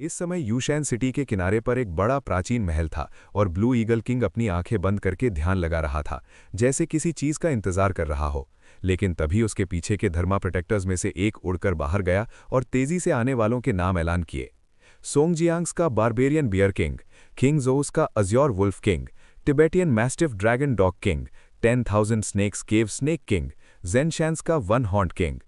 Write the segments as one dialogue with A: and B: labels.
A: इस समय यूशैन सिटी के किनारे पर एक बड़ा प्राचीन महल था और ब्लू ईगल किंग अपनी आंखें बंद करके ध्यान लगा रहा था, जैसे किसी चीज का इंतजार कर रहा हो। लेकिन तभी उसके पीछे के धर्मा प्रोटेक्टर्स में से एक उड़कर बाहर गया और तेजी से आने वालों के नाम ऐलान किए। सोंगजियांग्स का बारबेरियन बियर किंग, किंग जोस का azure wolf king, Tibetan mastiff dragon dog king, 10,000 snakes cave snake king, जेनशैंस का वन हॉर्न किंग।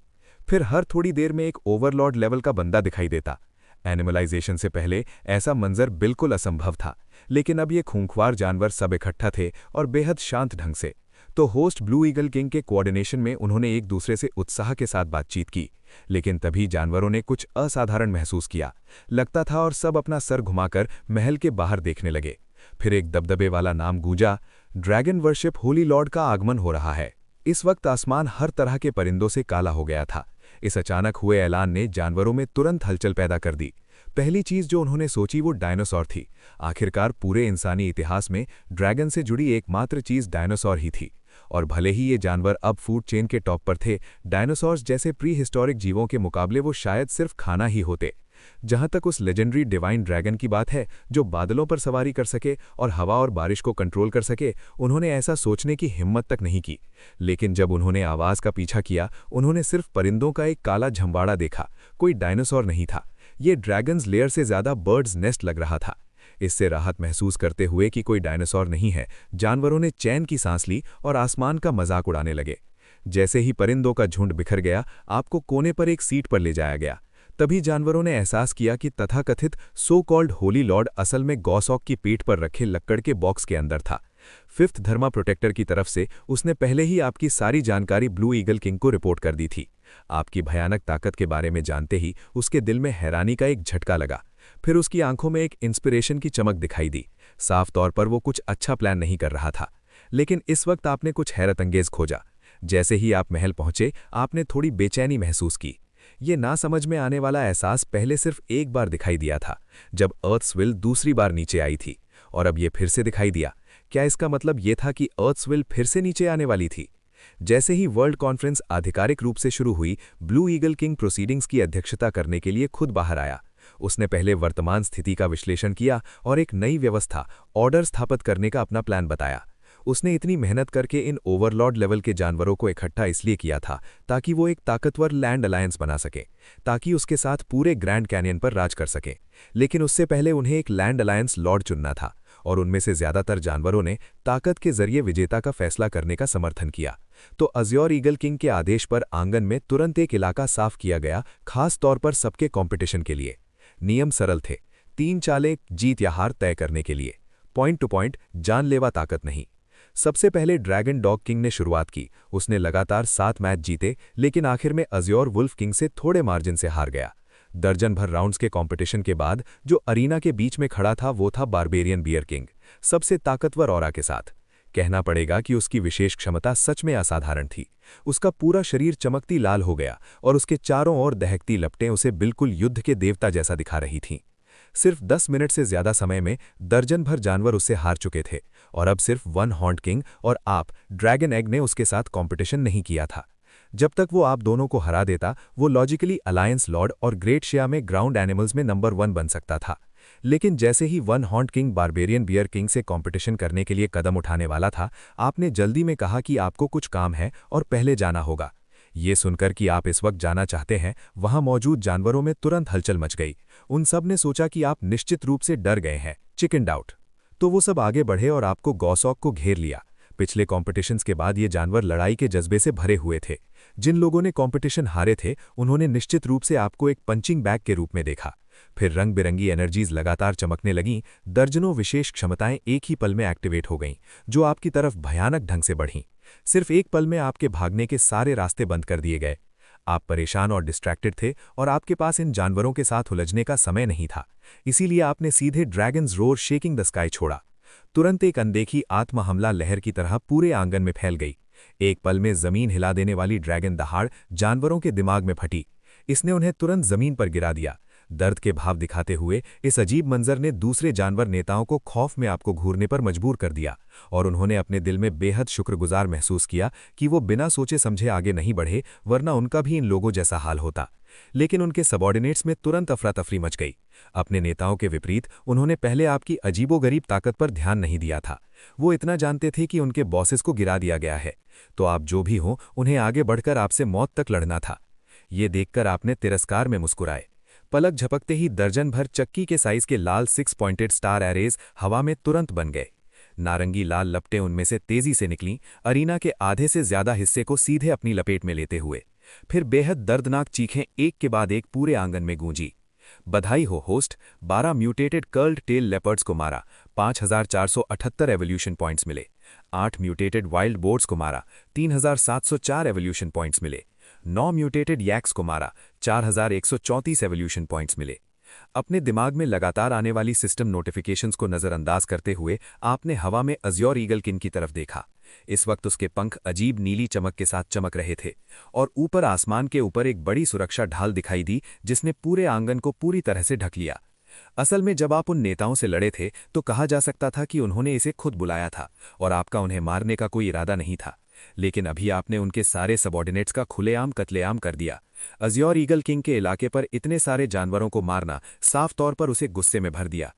A: फिर हर थोड़ी देर में एक ओवरलॉर्ड लेवल का बंदा दिखाई देता। एनिमलाइजेशन से पहले ऐसा मंजर बिल्कुल असंभव था, लेकिन अब ये खूंखार जानवर सब इकट्ठा थे और बेहद शांत ढंग से। तो होस्ट ब्लू ईगल किंग के कोऑर्डिनेशन में उन्होंने एक दूसरे से उत्साह के साथ बातचीत की। लेकिन तभी जानवरों ने कुछ असाधारण महसूस किया, लगता था, और सब अपना सर घुमाकर महल के बाहर देखने लगे। फिर एक दबदबे वाला नाम गूंजा, ड्रैगन वर्शिप होली लॉर्ड का आगमन हो रहा है। इस वक्त आसमान हर तरह के परिंदों से काला हो गया था। इस अचानक हुए ऐलान ने जानवरों में तुरंत हलचल पैदा कर दी। पहली चीज जो उन्होंने सोची वो डायनासोर थी। आखिरकार पूरे इंसानी इतिहास में ड्रैगन से जुड़ी एकमात्र चीज डायनासोर ही थी। और भले ही ये जानवर अब फूड चेन के टॉप पर थे, डायनासोर्स जैसे प्री हिस्टोरिक जीवों के मुकाबले वो शायद सिर्फ खाना ही होते। जहां तक उस लेजेंडरी डिवाइन ड्रैगन की बात है, जो बादलों पर सवारी कर सके और हवा और बारिश को कंट्रोल कर सके, उन्होंने ऐसा सोचने की हिम्मत तक नहीं की। लेकिन जब उन्होंने आवाज का पीछा किया, उन्होंने सिर्फ परिंदों का एक काला झंबाड़ा देखा। कोई डायनासोर नहीं था, ये ड्रैगन्स लेयर से ज्यादा बर्ड्स नेस्ट लग रहा था। इससे राहत महसूस करते हुए कि कोई डायनासोर नहीं है, जानवरों ने चैन की सांस ली और आसमान का मजाक उड़ाने लगे। जैसे ही परिंदों का झुंड बिखर गया, आपको कोने पर एक सीट पर ले जाया गया। तभी जानवरों ने एहसास किया कि तथाकथित सो कॉल्ड होली लॉर्ड असल में गौसॉक की पीठ पर रखे लक्कड़ के बॉक्स के अंदर था। फिफ्थ धर्मा प्रोटेक्टर की तरफ से उसने पहले ही आपकी सारी जानकारी ब्लू ईगल किंग को रिपोर्ट कर दी थी। आपकी भयानक ताकत के बारे में जानते ही उसके दिल में हैरानी का एक झटका लगा। फिर उसकी आंखों में एक इंस्पिरेशन की चमक दिखाई दी। साफ तौर पर वो कुछ अच्छा प्लान नहीं कर रहा था। लेकिन इस वक्त आपने कुछ हैरतअंगेज खोजा। जैसे ही आप महल पहुंचे, आपने थोड़ी बेचैनी महसूस की। ये ना समझ में आने वाला एहसास पहले सिर्फ एक बार दिखाई दिया था, जब अर्थस्विल दूसरी बार नीचे आई थी, और अब ये फिर से दिखाई दिया। क्या इसका मतलब ये था कि अर्थस्विल फिर से नीचे आने वाली थी? जैसे ही वर्ल्ड कॉन्फ्रेंस आधिकारिक रूप से शुरू हुई, ब्लू ईगल किंग प्रोसीडिंग्स की अध्यक्षता करने के लिए खुद बाहर आया। उसने पहले वर्तमान स्थिति का विश्लेषण किया और एक नई व्यवस्था, ऑर्डर स्थापित करने का अपना प्लान बताया। उसने इतनी मेहनत करके इन ओवरलॉर्ड लेवल के जानवरों को इकट्ठा इसलिए किया था ताकि वो एक ताकतवर लैंड अलायंस बना सके, ताकि उसके साथ पूरे ग्रैंड कैनियन पर राज कर सके। लेकिन उससे पहले उन्हें एक लैंड अलायंस लॉर्ड चुनना था, और उनमें से ज्यादातर जानवरों ने ताकत के जरिए विजेता का फैसला करने का समर्थन किया। तो अज्योर ईगल किंग के आदेश पर आंगन में तुरंत एक इलाका साफ किया गया, खास तौर पर सबके कॉम्पिटिशन के लिए। नियम सरल थे, 3 चालें जीत या हार तय करने के लिए, पॉइंट टू पॉइंट, जानलेवा ताकत नहीं। सबसे पहले ड्रैगन डॉग किंग ने शुरुआत की। उसने लगातार 7 मैच जीते, लेकिन आखिर में अज्योर वुल्फ किंग से थोड़े मार्जिन से हार गया। दर्जन भर राउंड्स के कंपटीशन के बाद जो अरीना के बीच में खड़ा था, वो था बारबेरियन बियर किंग, सबसे ताकतवर ऑरा के साथ। कहना पड़ेगा कि उसकी विशेष क्षमता सच में असाधारण थी। उसका पूरा शरीर चमकती लाल हो गया और उसके चारों ओर दहकती लपटें उसे बिल्कुल युद्ध के देवता जैसा दिखा रही थीं। सिर्फ 10 मिनट से ज्यादा समय में दर्जन भर जानवर उससे हार चुके थे, और अब सिर्फ वन हॉर्न किंग और आप, ड्रैगन एग, ने उसके साथ कंपटीशन नहीं किया था। जब तक वो आप दोनों को हरा देता, वो लॉजिकली अलायंस लॉर्ड और ग्रेट शिया में ग्राउंड एनिमल्स में नंबर 1 बन सकता था। लेकिन जैसे ही one horn king barbarian bear king से कंपटीशन करने के लिए कदम उठाने वाला था, आपने जल्दी में कहा कि आपको कुछ काम है और पहले जाना होगा। ये सुनकर कि आप इस वक्त जाना चाहते हैं, वहां मौजूद जानवरों में तुरंत हलचल मच गई। उन सब ने सोचा कि आप निश्चित रूप से डर गए हैं, चिकन डाउट। तो वो सब आगे बढ़े और आपको गौसॉक को घेर लिया। पिछले कॉम्पिटिशन्स के बाद ये जानवर लड़ाई के जज्बे से भरे हुए थे। जिन लोगों ने कॉम्पिटिशन हारे थे, उन्होंने निश्चित रूप से आपको एक पंचिंग बैग के रूप में देखा। फिर रंग बिरंगी एनर्जीज लगातार चमकने लगीं। दर्जनों विशेष क्षमताएं एक ही पल में एक्टिवेट हो गईं, जो आपकी तरफ भयानक ढंग से बढ़ीं। सिर्फ एक पल में आपके भागने के सारे रास्ते बंद कर दिए गए। आप परेशान और डिस्ट्रैक्टेड थे, और आपके पास इन जानवरों के साथ उलझने का समय नहीं था। इसीलिए आपने सीधे dragons roar shaking the sky छोड़ा। तुरंत एक अनदेखी आत्म हमला लहर की तरह पूरे आंगन में फैल गई। एक पल में जमीन हिला देने वाली ड्रैगन दहाड़ जानवरों के दिमाग में फटी। इसने उन्हें तुरंत जमीन पर गिरा दिया। दर्द के भाव दिखाते हुए इस अजीब मंजर ने दूसरे जानवर नेताओं को खौफ में आपको घूरने पर मजबूर कर दिया, और उन्होंने अपने दिल में बेहद शुक्रगुजार महसूस किया कि वो बिना सोचे समझे आगे नहीं बढ़े, वरना उनका भी इन लोगों जैसा हाल होता। लेकिन उनके सबॉर्डिनेट्स में तुरंत अफरा-तफरी मच गई। अपने नेताओं के विपरीत उन्होंने पहले आपकी अजीबोगरीब ताकत पर ध्यान नहीं दिया था। वो इतना जानते थे कि उनके बॉसेस को गिरा दिया गया है, तो आप जो भी हो उन्हें आगे बढ़कर आपसे मौत तक लड़ना था। ये देखकर आपने तिरस्कार में मुस्कुराए। पलक झपकते ही दर्जन भर चक्की के साइज के लाल 6 पॉइंटेड स्टार एरेज हवा में तुरंत बन गए। नारंगी लाल लपटें उनमें से तेजी से निकलीं, अरीना के आधे से ज्यादा हिस्से को सीधे अपनी लपेट में लेते हुए। फिर बेहद दर्दनाक चीखें एक के बाद एक पूरे आंगन में गूंजी। बधाई हो host, 12 mutated curled tail leopards को मारा, 5478 एवोल्यूशन पॉइंट्स मिले। 8 म्यूटेटेड वाइल्ड बोर्ड्स को मारा, 3704 एवोल्यूशन पॉइंट्स मिले। 9 म्यूटेटेड यैक्स को मारा, 4134 एवोल्यूशन पॉइंट्स मिले। अपने दिमाग में लगातार आने वाली सिस्टम नोटिफिकेशंस को नज़रअंदाज करते हुए आपने हवा में अज़्योर ईगल किन की तरफ देखा। इस वक्त उसके पंख अजीब नीली चमक के साथ चमक रहे थे और ऊपर आसमान के ऊपर एक बड़ी सुरक्षा ढाल दिखाई दी जिसने पूरे आंगन को पूरी तरह से ढक लिया। असल में जब आप उन नेताओं से लड़े थे तो कहा जा सकता था कि उन्होंने इसे खुद बुलाया था और आपका उन्हें मारने का कोई इरादा नहीं था। लेकिन अभी आपने उनके सारे सबॉर्डिनेट्स का खुलेआम कत्लेआम कर दिया। अज़्योर ईगल किंग के इलाके पर इतने सारे जानवरों को मारना साफ तौर पर उसे गुस्से में भर दिया।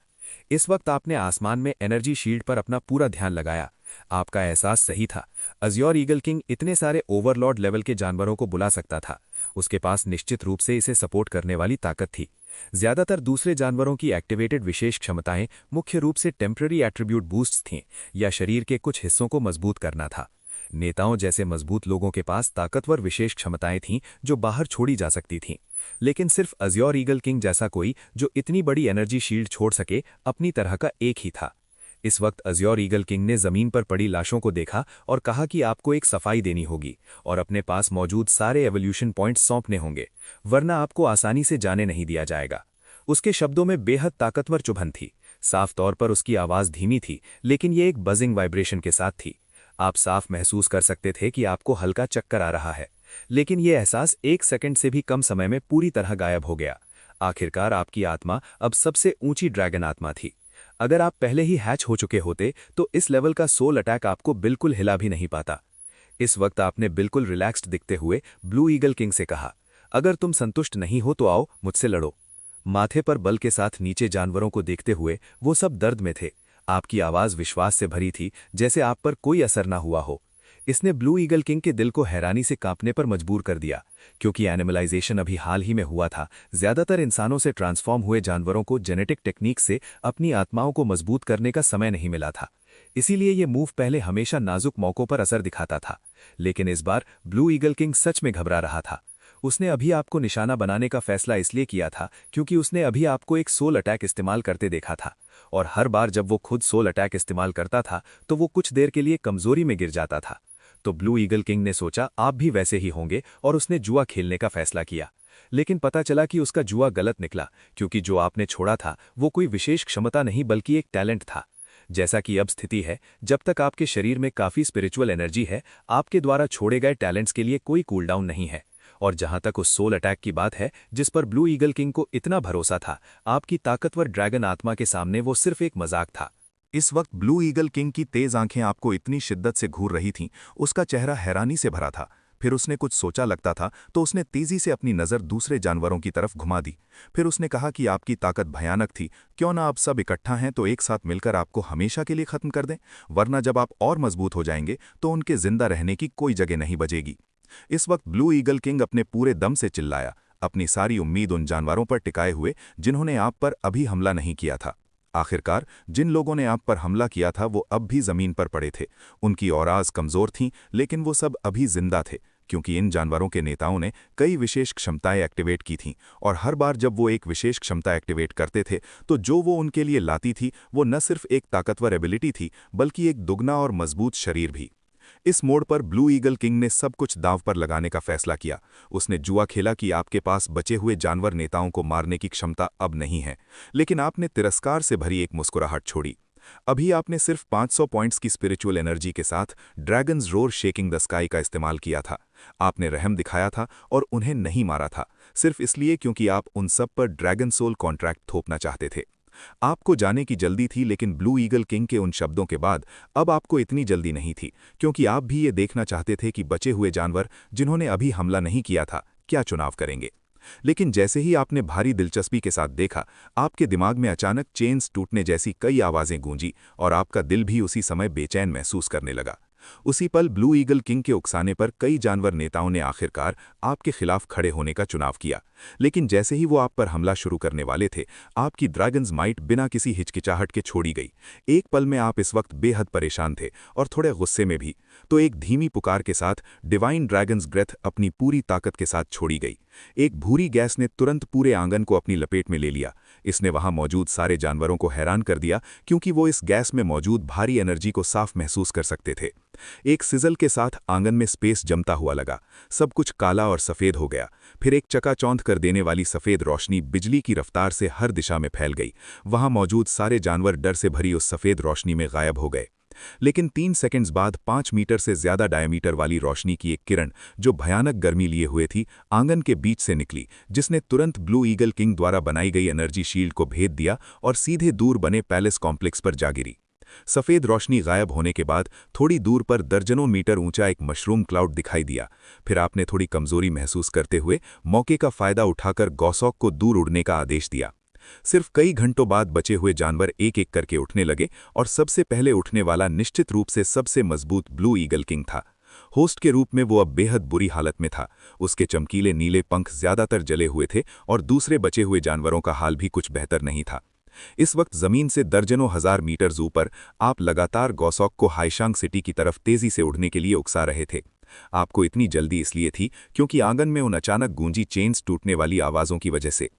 A: इस वक्त आपने आसमान में एनर्जी शील्ड पर अपना पूरा ध्यान लगाया। आपका एहसास सही था, अज़्योर ईगल किंग इतने सारे ओवरलॉर्ड लेवल के जानवरों को बुला सकता था। उसके पास निश्चित रूप से इसे सपोर्ट करने वाली ताकत थी। ज्यादातर दूसरे जानवरों की एक्टिवेटेड विशेष क्षमताएं मुख्य रूप से टेम्पररी एट्रीब्यूट बूस्ट्स थीं या शरीर के कुछ हिस्सों को मजबूत करना था। नेताओं जैसे मजबूत लोगों के पास ताकतवर विशेष क्षमताएं थीं जो बाहर छोड़ी जा सकती थीं। लेकिन सिर्फ अज़्योर ईगल किंग जैसा कोई जो इतनी बड़ी एनर्जी शील्ड छोड़ सके अपनी तरह का एक ही था। इस वक्त अज़्योर ईगल किंग ने जमीन पर पड़ी लाशों को देखा और कहा कि आपको एक सफाई देनी होगी और अपने पास मौजूद सारे एवोल्यूशन पॉइंट्स सौंपने होंगे, वरना आपको आसानी से जाने नहीं दिया जाएगा। उसके शब्दों में बेहद ताकतवर चुभन थी। साफ तौर पर उसकी आवाज धीमी थी, लेकिन ये एक बजिंग वाइब्रेशन के साथ थी। आप साफ महसूस कर सकते थे कि आपको हल्का चक्कर आ रहा है, लेकिन यह एहसास 1 सेकंड से भी कम समय में पूरी तरह गायब हो गया। आखिरकार आपकी आत्मा अब सबसे ऊंची ड्रैगन आत्मा थी। अगर आप पहले ही हैच हो चुके होते तो इस लेवल का सोल अटैक आपको बिल्कुल हिला भी नहीं पाता। इस वक्त आपने बिल्कुल रिलैक्स्ड दिखते हुए ब्लू ईगल किंग से कहा, अगर तुम संतुष्ट नहीं हो तो आओ मुझसे लड़ो। माथे पर बल के साथ नीचे जानवरों को देखते हुए वो सब दर्द में थे। आपकी आवाज विश्वास से भरी थी, जैसे आप पर कोई असर ना हुआ हो। इसने ब्लू ईगल किंग के दिल को हैरानी से कांपने पर मजबूर कर दिया, क्योंकि एनिमलाइजेशन अभी हाल ही में हुआ था। ज्यादातर इंसानों से ट्रांसफॉर्म हुए जानवरों को जेनेटिक टेक्निक से अपनी आत्माओं को मजबूत करने का समय नहीं मिला था। इसीलिए ये मूव पहले हमेशा नाजुक मौकों पर असर दिखाता था, लेकिन इस बार ब्लू ईगल किंग सच में घबरा रहा था। उसने अभी आपको निशाना बनाने का फैसला इसलिए किया था क्योंकि उसने अभी आपको एक सोल अटैक इस्तेमाल करते देखा था, और हर बार जब वो खुद सोल अटैक इस्तेमाल करता था तो वो कुछ देर के लिए कमजोरी में गिर जाता था। तो ब्लू ईगल किंग ने सोचा आप भी वैसे ही होंगे और उसने जुआ खेलने का फैसला किया। लेकिन पता चला कि उसका जुआ गलत निकला, क्योंकि जो आपने छोड़ा था वो कोई विशेष क्षमता नहीं बल्कि एक टैलेंट था। जैसा कि अब स्थिति है, जब तक आपके शरीर में काफी स्पिरिचुअल एनर्जी है, आपके द्वारा छोड़े गए टैलेंट्स के लिए कोई कूलडाउन नहीं है। और जहां तक उस सोल अटैक की बात है जिस पर ब्लू ईगल किंग को इतना भरोसा था, आपकी ताकतवर ड्रैगन आत्मा के सामने वो सिर्फ एक मजाक था।
B: इस वक्त ब्लू ईगल किंग की तेज आंखें आपको इतनी शिद्दत से घूर रही थीं, उसका चेहरा हैरानी से भरा था। फिर उसने कुछ सोचा लगता था तो उसने तेजी से अपनी नज़र दूसरे जानवरों की तरफ घुमा दी। फिर उसने कहा कि आपकी ताकत भयानक थी, क्यों ना आप सब इकट्ठा हैं तो एक साथ मिलकर आपको हमेशा के लिए खत्म कर दें, वरना जब आप और मजबूत हो जाएंगे तो उनके जिंदा रहने की कोई जगह नहीं बचेगी। इस वक्त ब्लू ईगल किंग अपने पूरे दम से चिल्लाया, अपनी सारी उम्मीद उन जानवरों पर टिकाए हुए जिन्होंने आप पर अभी हमला नहीं किया था। आखिरकार जिन लोगों ने आप पर हमला किया था वो अब भी जमीन पर पड़े थे। उनकी औराज कमजोर थीं, लेकिन वो सब अभी जिंदा थे, क्योंकि इन जानवरों के नेताओं ने कई विशेष क्षमताएं एक्टिवेट की थीं, और हर बार जब वो एक विशेष क्षमता एक्टिवेट करते थे तो जो वो उनके लिए लाती थी वो न सिर्फ एक ताकतवर एबिलिटी थी बल्कि एक दुगना और मजबूत शरीर भी। इस मोड़ पर ब्लू ईगल किंग ने सब कुछ दांव पर लगाने का फैसला किया। उसने जुआ खेला कि आपके पास बचे हुए जानवर नेताओं को मारने की क्षमता अब नहीं है, लेकिन आपने तिरस्कार से भरी एक मुस्कुराहट छोड़ी। अभी आपने सिर्फ 500 पॉइंट्स की स्पिरिचुअल एनर्जी के साथ dragons roar shaking the sky का इस्तेमाल किया था। आपने रहम दिखाया था और उन्हें नहीं मारा था, सिर्फ इसलिए क्योंकि आप उन सब पर ड्रैगन सोल कॉन्ट्रैक्ट थोपना चाहते थे। आपको जाने की जल्दी थी, लेकिन ब्लू ईगल किंग के उन शब्दों के बाद अब आपको इतनी जल्दी नहीं थी, क्योंकि आप भी ये देखना चाहते थे कि बचे हुए जानवर जिन्होंने अभी हमला नहीं किया था क्या चुनाव करेंगे। लेकिन जैसे ही आपने भारी दिलचस्पी के साथ देखा, आपके दिमाग में अचानक चेन्स टूटने जैसी कई आवाजें गूंजी और आपका दिल भी उसी समय बेचैन महसूस करने लगा। उसी पल ब्लू ईगल किंग के उकसाने पर कई जानवर नेताओं ने आखिरकार आपके खिलाफ खड़े होने का चुनाव किया। लेकिन जैसे ही वो आप पर हमला शुरू करने वाले थे, आपकी ड्रैगन्स माइट बिना किसी हिचकिचाहट के छोड़ी गई। एक पल में आप इस वक्त बेहद परेशान थे और थोड़े गुस्से में भी। तो एक धीमी पुकार के साथ डिवाइन ड्रैगन्स ब्रेथ अपनी पूरी ताकत के साथ छोड़ी गई। एक भूरी गैस ने तुरंत पूरे आंगन को अपनी लपेट में ले लिया। इसने वहां मौजूद सारे जानवरों को हैरान कर दिया, क्योंकि वो इस गैस में मौजूद भारी एनर्जी को साफ महसूस कर सकते थे। एक सिजल के साथ आंगन में स्पेस जमता हुआ लगा। सब कुछ काला और सफेद हो गया। फिर एक चकाचौंध कर देने वाली सफेद रोशनी बिजली की रफ्तार से हर दिशा में फैल गई। वहां मौजूद सारे जानवर डर से भरी उस सफेद रोशनी में गायब हो गए। लेकिन 3 सेकंड्स बाद 5 मीटर से ज्यादा डायमीटर वाली रोशनी की एक किरण, जो भयानक गर्मी लिए हुए थी, आंगन के बीच से निकली, जिसने तुरंत ब्लू ईगल किंग द्वारा बनाई गई एनर्जी शील्ड को भेद दिया और सीधे दूर बने पैलेस कॉम्प्लेक्स पर जा गिरी। सफेद रोशनी गायब होने के बाद थोड़ी दूर पर दर्जनों मीटर ऊंचा एक मशरूम क्लाउड दिखाई दिया। फिर आपने थोड़ी कमजोरी महसूस करते हुए मौके का फायदा उठाकर गौसॉक को दूर उड़ने का आदेश दिया। सिर्फ कई घंटों बाद बचे हुए जानवर एक एक करके उठने लगे और सबसे पहले उठने वाला निश्चित रूप से सबसे मजबूत ब्लू ईगल किंग था। होस्ट के रूप में वो अब बेहद बुरी हालत में था। उसके चमकीले नीले पंख ज्यादातर जले हुए थे और दूसरे बचे हुए जानवरों का हाल भी कुछ बेहतर नहीं था। इस वक्त जमीन से दर्जनों हजार मीटर ऊपर आप लगातार गौसॉक को हाईशांग सिटी की तरफ तेजी से उड़ने के लिए उकसा रहे थे। आपको इतनी जल्दी इसलिए थी क्योंकि आंगन में उन अचानक गूंजी चेन्स टूटने वाली आवाजों की वजह से।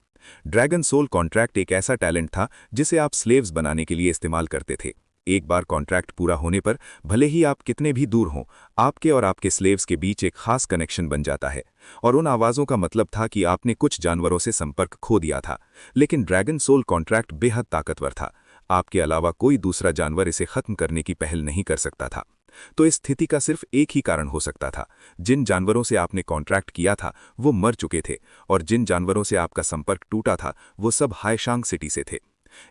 B: ड्रैगन सोल कॉन्ट्रैक्ट एक ऐसा टैलेंट था जिसे आप स्लेव्स बनाने के लिए इस्तेमाल करते थे। एक बार कॉन्ट्रैक्ट पूरा होने पर भले ही आप कितने भी दूर हों, आपके और आपके स्लेव्स के बीच एक खास कनेक्शन बन जाता है। और उन आवाज़ों का मतलब था कि आपने कुछ जानवरों से संपर्क खो दिया था। लेकिन ड्रैगन सोल कॉन्ट्रैक्ट बेहद ताकतवर था। आपके अलावा कोई दूसरा जानवर इसे खत्म करने की पहल नहीं कर सकता था। तो इस स्थिति का सिर्फ एक ही कारण हो सकता था। जिन जानवरों से आपने कॉन्ट्रैक्ट किया था वो मर चुके थे, और जिन जानवरों से आपका संपर्क टूटा था वो सब हाईशांग सिटी से थे।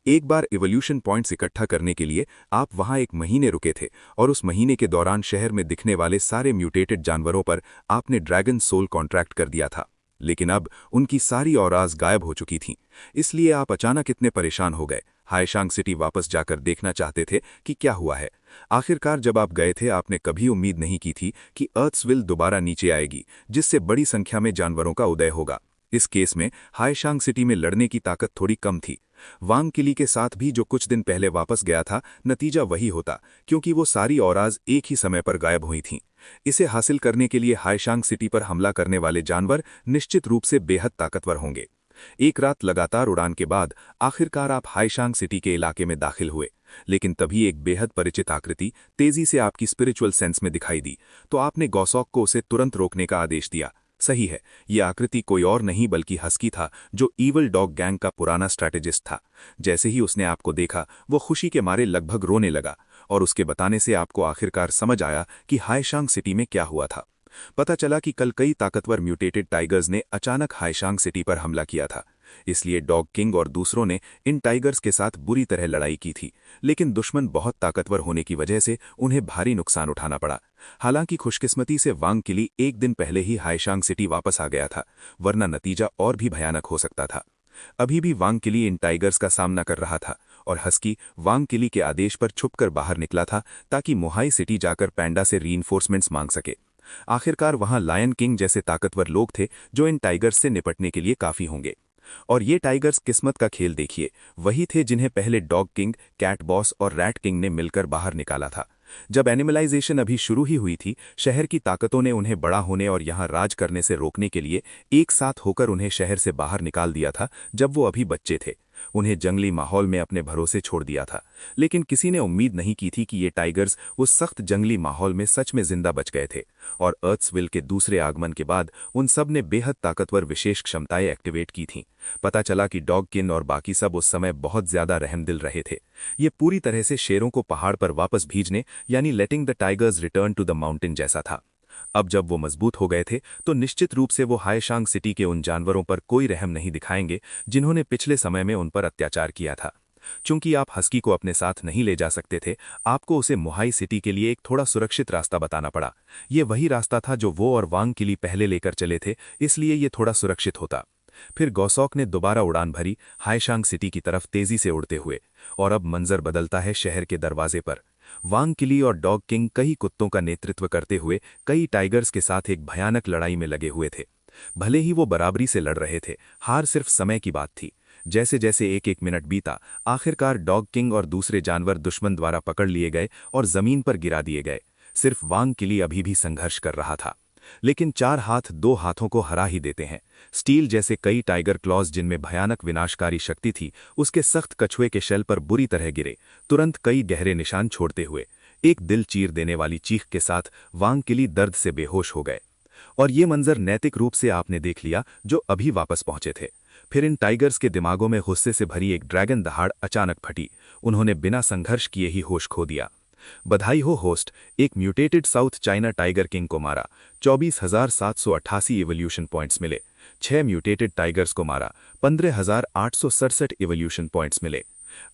B: एक बार इवोल्यूशन पॉइंट्स इकट्ठा करने के लिए आप वहां 1 महीने रुके थे, और उस महीने के दौरान शहर में दिखने वाले सारे म्यूटेटेड जानवरों पर आपने ड्रैगन सोल कॉन्ट्रैक्ट कर दिया था। लेकिन अब उनकी सारी औराज गायब हो चुकी थीं। इसलिए आप अचानक इतने परेशान हो गए। हाईशांग सिटी वापस जाकर देखना चाहते थे कि क्या हुआ है। आखिरकार जब आप गए थे, आपने कभी उम्मीद नहीं की थी कि अर्थ्सविल दोबारा नीचे आएगी, जिससे बड़ी संख्या में जानवरों का उदय होगा। इस केस में हाईशांग सिटी में लड़ने की ताकत थोड़ी कम थी। वांग किली के साथ भी जो कुछ दिन पहले वापस गया था, नतीजा वही होता, क्योंकि वो सारी औराज एक ही समय पर गायब हुई थीं। इसे हासिल करने के लिए हाईशांग सिटी पर हमला करने वाले जानवर निश्चित रूप से बेहद ताकतवर होंगे। एक रात लगातार उड़ान के बाद आखिरकार आप हाईशांग सिटी के इलाके में दाखिल हुए। लेकिन तभी एक बेहद परिचित आकृति तेजी से आपकी स्पिरिचुअल सेंस में दिखाई दी। तो आपने गौसॉक को उसे तुरंत रोकने का आदेश दिया। सही है, यह आकृति कोई और नहीं बल्कि हस्की था, जो ईवल डॉग गैंग का पुराना स्ट्रैटेजिस्ट था। जैसे ही उसने आपको देखा, वो खुशी के मारे लगभग रोने लगा, और उसके बताने से आपको आखिरकार समझ आया कि हाईशांग सिटी में क्या हुआ था। पता चला कि कल कई ताकतवर म्यूटेटेड टाइगर्स ने अचानक हाईशांग सिटी पर हमला किया था। इसलिए डॉग किंग और दूसरों ने इन टाइगर्स के साथ बुरी तरह लड़ाई की थी। लेकिन दुश्मन बहुत ताकतवर होने की वजह से उन्हें भारी नुकसान उठाना पड़ा। हालांकि खुशकिस्मती से वांग किली एक दिन पहले ही हाईशांग सिटी वापस आ गया था, वरना नतीजा और भी भयानक हो सकता था। अभी भी वांग किली इन टाइगर्स का सामना कर रहा था, और हस्की वांग किली के आदेश पर छुपकर बाहर निकला था, ताकि मोहाई सिटी जाकर पैंडा से रीइंफोर्समेंट्स मांग सके। आखिरकार वहां लायन किंग जैसे ताकतवर लोग थे जो इन टाइगर्स से निपटने के लिए काफी होंगे। और ये टाइगर्स किस्मत का खेल देखिए, वही थे जिन्हें पहले डॉग किंग, कैट बॉस और रैट किंग ने मिलकर बाहर निकाला था। जब एनिमलाइजेशन अभी शुरू ही हुई थी, शहर की ताकतों ने उन्हें बड़ा होने और यहां राज करने से रोकने के लिए एक साथ होकर उन्हें शहर से बाहर निकाल दिया था, जब वो अभी बच्चे थे। उन्हें जंगली माहौल में अपने भरोसे छोड़ दिया था। लेकिन किसी ने उम्मीद नहीं की थी कि ये टाइगर्स उस सख्त जंगली माहौल में सच में जिंदा बच गए थे। और अर्थ्सविल के दूसरे आगमन के बाद उन सब ने बेहद ताकतवर विशेष क्षमताएं एक्टिवेट की थीं। पता चला कि डॉग किन और बाकी सब उस समय बहुत ज्यादा रहमदिल रहे थे। ये पूरी तरह से शेरों को पहाड़ पर वापस भेजने, यानी letting the tigers return to the mountain जैसा था। अब जब वो मजबूत हो गए थे, तो निश्चित रूप से वो हाईशांग सिटी के उन जानवरों पर कोई रहम नहीं दिखाएंगे जिन्होंने पिछले समय में उन पर अत्याचार किया था। चूंकि आप हस्की को अपने साथ नहीं ले जा सकते थे, आपको उसे मोहाई सिटी के लिए एक थोड़ा सुरक्षित रास्ता बताना पड़ा। ये वही रास्ता था जो वो और वांग किली पहले लेकर चले थे, इसलिए ये थोड़ा सुरक्षित होता। फिर गौसौक ने दोबारा उड़ान भरी, हाईशांग सिटी की तरफ तेजी से उड़ते हुए। और अब मंजर बदलता है शहर के दरवाजे पर। वांग किली और डॉग किंग कई कुत्तों का नेतृत्व करते हुए कई टाइगर्स के साथ एक भयानक लड़ाई में लगे हुए थे। भले ही वो बराबरी से लड़ रहे थे, हार सिर्फ समय की बात थी। जैसे जैसे एक एक मिनट बीता, आखिरकार डॉग किंग और दूसरे जानवर दुश्मन द्वारा पकड़ लिए गए और जमीन पर गिरा दिए गए। सिर्फ वांग किली अभी भी संघर्ष कर रहा था। लेकिन चार हाथ दो हाथों को हरा ही देते हैं। स्टील जैसे कई टाइगर क्लॉज जिनमें भयानक विनाशकारी शक्ति थी, उसके सख्त कछुए के शेल पर बुरी तरह गिरे, तुरंत कई गहरे निशान छोड़ते हुए। एक दिल चीर देने वाली चीख के साथ वांग किली दर्द से बेहोश हो गए। और ये मंजर नैतिक रूप से आपने देख लिया जो अभी वापस पहुंचे थे। फिर इन टाइगर्स के दिमागों में गुस्से से भरी एक ड्रैगन दहाड़ अचानक फटी। उन्होंने बिना संघर्ष किए ही होश खो दिया। बधाई हो होस्ट, एक mutated south China tiger king को मारा। 24,788 इवोल्यूशन पॉइंट्स मिले। 6 म्यूटेटेड टाइगर्स को मारा। 15,867 इवोल्यूशन पॉइंट्स मिले।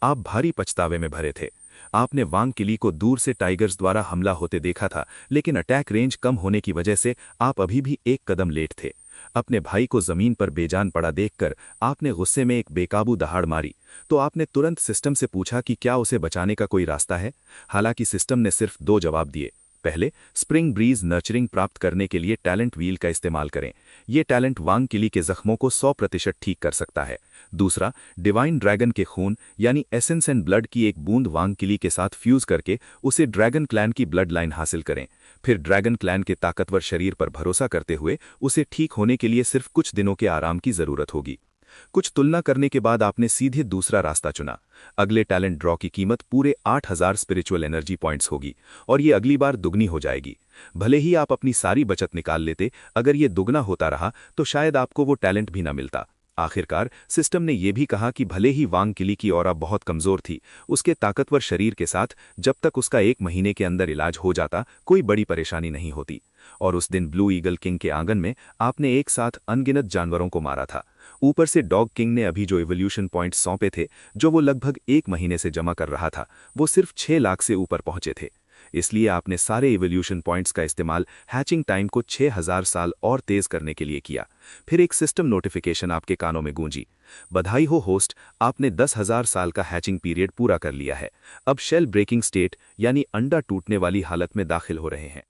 B: आप भारी पछतावे में भरे थे। आपने वांग किली को दूर से टाइगर्स द्वारा हमला होते देखा था, लेकिन अटैक रेंज कम होने की वजह से आप अभी भी एक कदम लेट थे। अपने भाई को जमीन पर बेजान पड़ा देखकर आपने गुस्से में एक बेकाबू दहाड़ मारी, तो आपने तुरंत सिस्टम से पूछा कि क्या उसे बचाने का कोई रास्ता है। हालांकि सिस्टम ने सिर्फ दो जवाब दिए। पहले, स्प्रिंग ब्रीज नर्चरिंग प्राप्त करने के लिए टैलेंट व्हील का इस्तेमाल करें। ये टैलेंट वांग किली के जख्मों को 100% ठीक कर सकता है। दूसरा, डिवाइन ड्रैगन के खून यानी एसेंस एंड ब्लड की एक बूंद वांग किली के साथ फ्यूज करके उसे ड्रैगन क्लैन की ब्लड लाइन हासिल करें। फिर ड्रैगन क्लैन के ताकतवर शरीर पर भरोसा करते हुए उसे ठीक होने के लिए सिर्फ कुछ दिनों के आराम की जरूरत होगी। कुछ तुलना करने के बाद आपने सीधे दूसरा रास्ता चुना। अगले टैलेंट ड्रॉ की कीमत पूरे 8,000 स्पिरिचुअल एनर्जी पॉइंट्स होगी और ये अगली बार दुगनी हो जाएगी। भले ही आप अपनी सारी बचत निकाल लेते, अगर ये दुगना होता रहा तो शायद आपको वो टैलेंट भी ना मिलता। आखिरकार सिस्टम ने यह भी कहा कि भले ही वांग किली की ऑरा बहुत कमजोर थी, उसके ताकतवर शरीर के साथ जब तक उसका 1 महीने के अंदर इलाज हो जाता कोई बड़ी परेशानी नहीं होती। और उस दिन ब्लू ईगल किंग के आंगन में आपने एक साथ अनगिनत जानवरों को मारा था। ऊपर से डॉग किंग ने अभी जो इवोल्यूशन पॉइंट्स सौंपे थे, जो वो लगभग 1 महीने से जमा कर रहा था, वो सिर्फ 6 लाख से ऊपर पहुंचे थे। इसलिए आपने सारे इवोल्यूशन पॉइंट्स का इस्तेमाल हैचिंग टाइम को 6,000 साल और तेज करने के लिए किया। फिर एक सिस्टम नोटिफिकेशन आपके कानों में गूंजी। बधाई हो होस्ट, आपने 10,000 साल का हैचिंग पीरियड पूरा कर लिया है। अब शेल ब्रेकिंग स्टेट यानी अंडा टूटने वाली हालत में दाखिल हो रहे हैं।